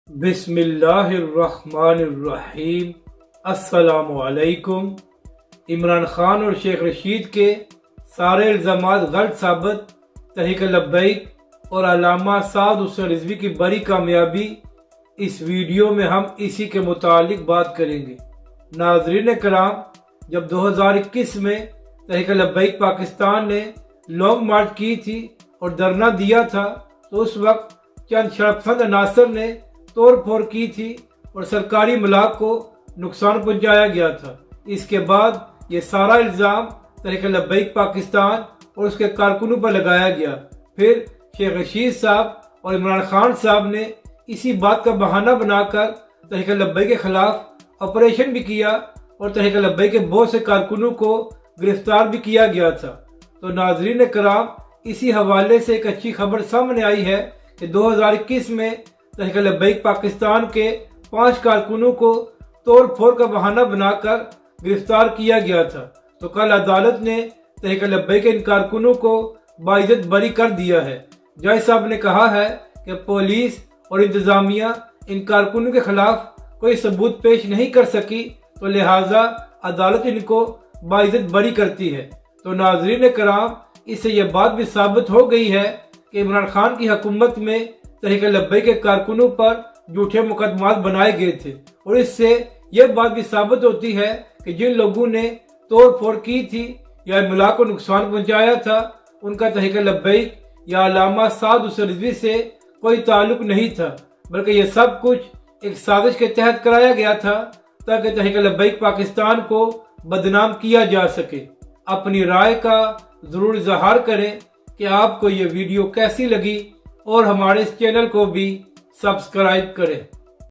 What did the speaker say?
بسم اللہ الرحمن الرحیم۔ السلام علیکم۔ عمران خان اور شیخ رشید کے سارے الزامات غلط ثابت، تحریک لبیک اور علامہ سعد حسین رضوی کی بڑی کامیابی۔ اس ویڈیو میں ہم اسی کے متعلق بات کریں گے۔ ناظرین کرام، جب 2021 میں تحریک لبیک پاکستان نے لانگ مارچ کی تھی اور دھرنا دیا تھا تو اس وقت چند شرپسند عناصر نے توڑ پھوڑ کی تھی اور سرکاری املاک کو نقصان پہنچایا گیا تھا۔ اس کے بعد یہ سارا الزام تحریک لبیک پاکستان اور اس کے کارکنوں پر لگایا گیا۔ پھر شیخ رشید صاحب اور عمران خان صاحب نے اسی بات کا بہانہ بنا کر تحریک لبیک کے خلاف آپریشن بھی کیا اور تحریک لبیک کے بہت سے کارکنوں کو گرفتار بھی کیا گیا تھا۔ تو ناظرین کرام، اسی حوالے سے ایک اچھی خبر سامنے آئی ہے کہ 2021 میں تحریک لبیک پاکستان کے 5 کارکنوں کو توڑ پھوڑ کا بہانہ بنا کر گرفتار کیا گیا تھا۔ تو کل عدالت نے تحریک لبیک کے ان کارکنوں کو باعزت بری کر دیا ہے۔ جج صاحب نے کہا ہے کہ پولیس اور انتظامیہ ان کارکنوں کے خلاف کوئی ثبوت پیش نہیں کر سکی، تو لہٰذا عدالت ان کو باعزت بری کرتی ہے۔ تو ناظرین کرام، اس سے یہ بات بھی ثابت ہو گئی ہے کہ عمران خان کی حکومت میں تحریک لبیک کے کارکنوں پر جھوٹے مقدمات بنائے گئے تھے، اور اس سے یہ بات بھی ثابت ہوتی ہے کہ جن لوگوں نے توڑ پھوڑ کی تھی یا املاک کو نقصان پہنچایا تھا، ان کا تحریک لبیک یا علامہ سعد حسین رضوی سے کوئی تعلق نہیں تھا، بلکہ یہ سب کچھ ایک سازش کے تحت کرایا گیا تھا تاکہ تحریک لبیک پاکستان کو بدنام کیا جا سکے۔ اپنی رائے کا ضرور اظہار کریں کہ آپ کو یہ ویڈیو کیسی لگی، اور ہمارے اس چینل کو بھی سبسکرائب کریں۔